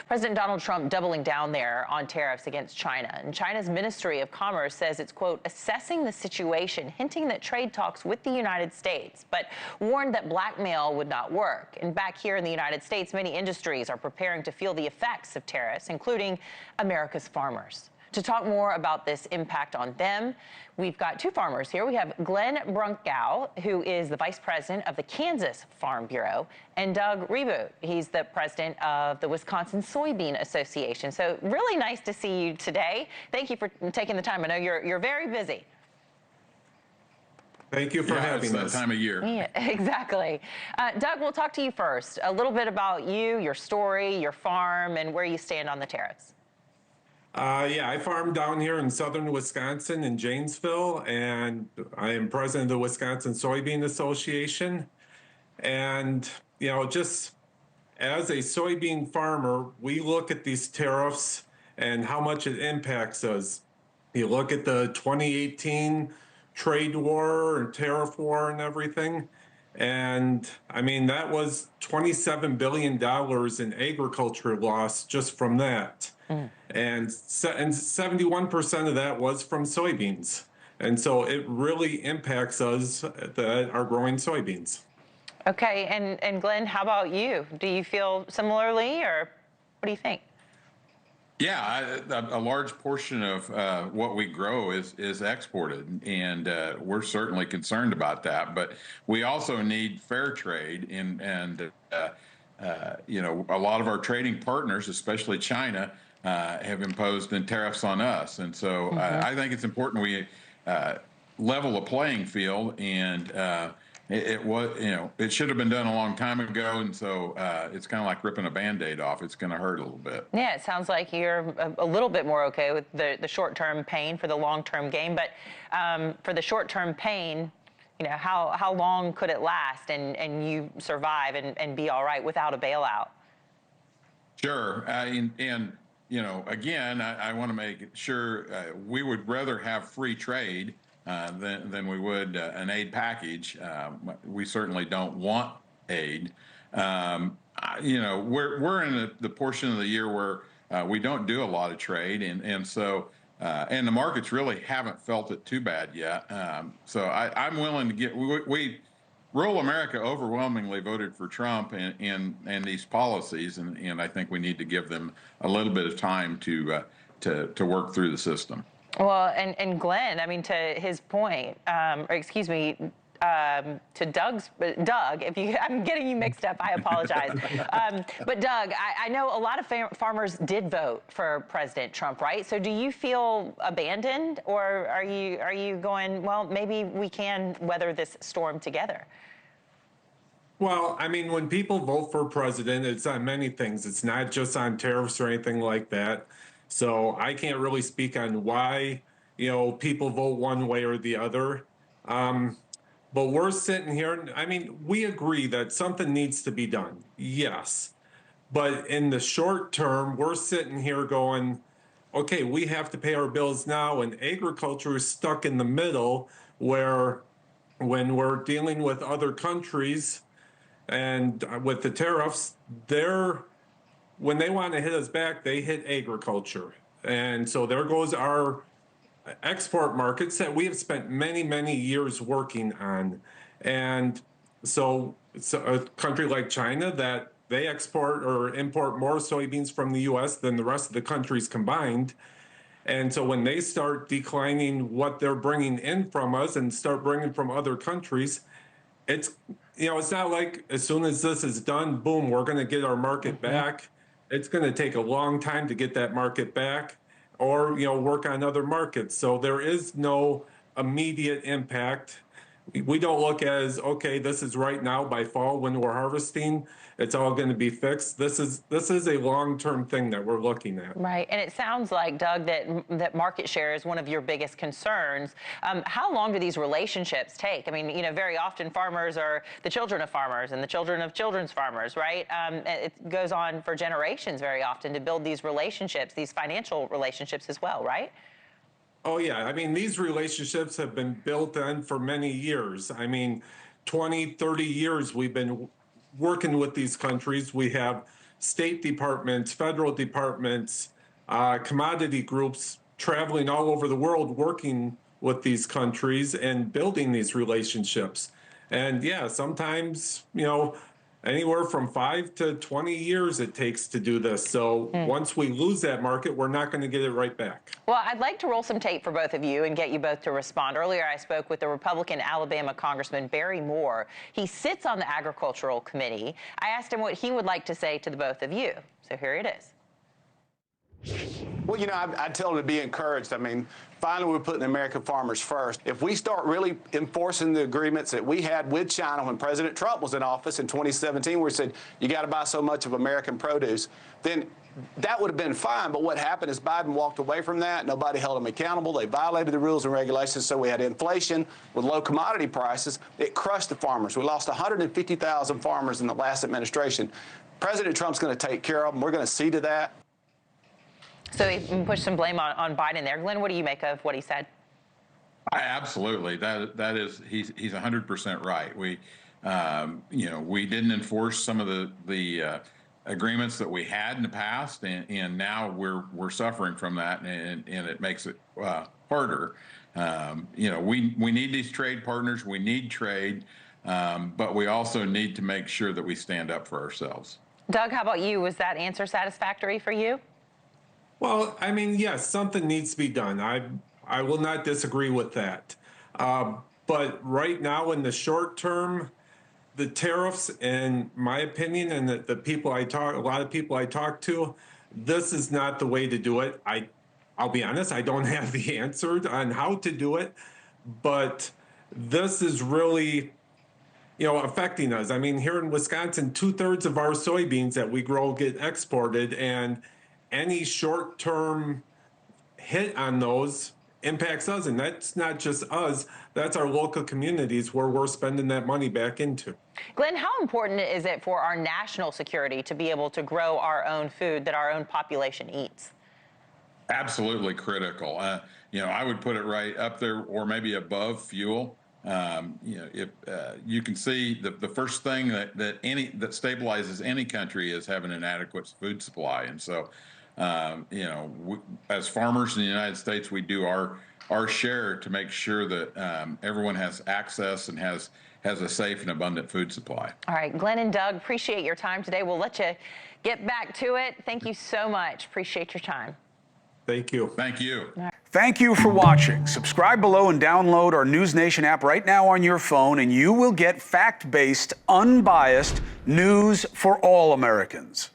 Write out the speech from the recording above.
President Donald Trump doubling down there on tariffs against China. And China's Ministry of Commerce says it's, quote, assessing the situation, hinting that trade talks with the United States, but warned that blackmail would not work. And back here in the United States, many industries are preparing to feel the effects of tariffs, including America's farmers. To talk more about this impact on them, we've got two farmers here. We have Glenn Brunkow, who is the vice president of the Kansas Farm Bureau, and Doug Rebout. He's the president of the Wisconsin Soybean Association. So really nice to see you today. Thank you for taking the time. I know you're very busy. Thank you for having us. That time of year. Yeah, exactly. Doug, we'll talk to you first. A little bit about you, your story, your farm, and where you stand on the tariffs. Yeah, I farm down here in southern Wisconsin in Janesville, and I am president of the Wisconsin Soybean Association. And, you know, just as a soybean farmer, we look at these tariffs and how much it impacts us. You look at the 2018 trade war and tariff war and everything. And I mean, that was $27 billion in agriculture loss just from that. And 71% of that was from soybeans. And so it really impacts us that are growing soybeans. Okay, and Glenn, how about you? Do you feel similarly, or what do you think? Yeah, a large portion of what we grow is exported, and we're certainly concerned about that. But we also need fair trade, and you know, a lot of our trading partners, especially China, have imposed tariffs on us, and so I think it's important we level the playing field. And it was, you know, it should have been done a long time ago, and so it's kind of like ripping a Band-Aid off. It's going to hurt a little bit. Yeah, it sounds like you're a little bit more okay with the short-term pain for the long-term gain, but for the short-term pain, you know, how long could it last and you survive and be all right without a bailout? Sure, and you know, again, I want to make sure we would rather have free trade than we would an aid package. We certainly don't want aid. You know, we're in the portion of the year where we don't do a lot of trade, and so and the markets really haven't felt it too bad yet. So I'm willing to get we rural America overwhelmingly voted for Trump and these policies, and I think we need to give them a little bit of time to work through the system. Well, and Glenn, I mean, to his point, or excuse me, to Doug, if I'm getting you mixed up, I apologize. But Doug, I know a lot of farmers did vote for President Trump, right? So do you feel abandoned, or are you going, well, maybe we can weather this storm together? Well, I mean, when people vote for president, it's on many things. It's not just on tariffs or anything like that. So I can't really speak on why, you know, people vote one way or the other. But we're sitting here, I mean, we agree that something needs to be done. Yes. But in the short term, we're sitting here going, okay, we have to pay our bills now, and agriculture is stuck in the middle where when we're dealing with other countries and with the tariffs, when they want to hit us back, they hit agriculture. And so there goes our export markets that we have spent many, many years working on. And so it's a country like China that they export or import more soybeans from the U.S. than the rest of the countries combined. And so when they start declining what they're bringing in from us and start bringing from other countries, it's, you know, it's not like as soon as this is done, boom, we're going to get our market back. It's going to take a long time to get that market back, or, you know, work on other markets. So there is no immediate impact. We don't look as, okay, this is right now by fall when we're harvesting, it's all going to be fixed. This is a long-term thing that we're looking at. Right, and it sounds like, Doug, that market share is one of your biggest concerns. How long do these relationships take? I mean, you know, very often farmers are the children of farmers and the children of children's farmers, right? It goes on for generations very often to build these relationships, these financial relationships as well, right? Oh, yeah. I mean, these relationships have been built on for many years. I mean, 20, 30 years we've been working with these countries. We have state departments, federal departments, commodity groups traveling all over the world, working with these countries and building these relationships. And yeah, sometimes, anywhere from 5 to 20 years it takes to do this. So once we lose that market, we're not going to get it right back. Well, I'd like to roll some tape for both of you and get you both to respond. Earlier, I spoke with the Republican Alabama Congressman Barry Moore. He sits on the Agricultural Committee. I asked him what he would like to say to the both of you. So here it is. Well, I tell them to be encouraged. I mean, finally, we're putting American farmers first. If we start really enforcing the agreements that we had with China when President Trump was in office in 2017, where he said, you got to buy so much of American produce, then that would have been fine. But what happened is Biden walked away from that. Nobody held them accountable. They violated the rules and regulations. So we had inflation with low commodity prices. It crushed the farmers. We lost 150,000 farmers in the last administration. President Trump's going to take care of them. We're going to see to that. So he pushed some blame on Biden there. Glenn, what do you make of what he said? Absolutely. That is, he's 100% right. We didn't enforce some of the agreements that we had in the past, and now we're suffering from that, and it makes it harder. We need these trade partners. We need trade, but we also need to make sure that we stand up for ourselves. Doug, how about you? Was that answer satisfactory for you? Well, I mean, yes, something needs to be done. I will not disagree with that. But right now, in the short term, the tariffs, in my opinion, and a lot of people I talk to, this is not the way to do it. I'll be honest, I don't have the answer on how to do it, but this is really, affecting us. I mean, here in Wisconsin, 2/3 of our soybeans that we grow get exported, and any short-term hit on those impacts us. And that's not just us, that's our local communities where we're spending that money back into. Glenn, how important is it for our national security to be able to grow our own food that our own population eats? Absolutely critical. I would put it right up there or maybe above fuel. If you can see the first thing that stabilizes any country is having an adequate food supply. And so, as farmers in the United States, we do our share to make sure that everyone has access and has a safe and abundant food supply. All right, Glenn and Doug, appreciate your time today. We'll let you get back to it. Thank you so much. Appreciate your time. Thank you. Thank you. Thank you for watching. Subscribe below and download our NewsNation app right now on your phone, and you will get fact-based, unbiased news for all Americans.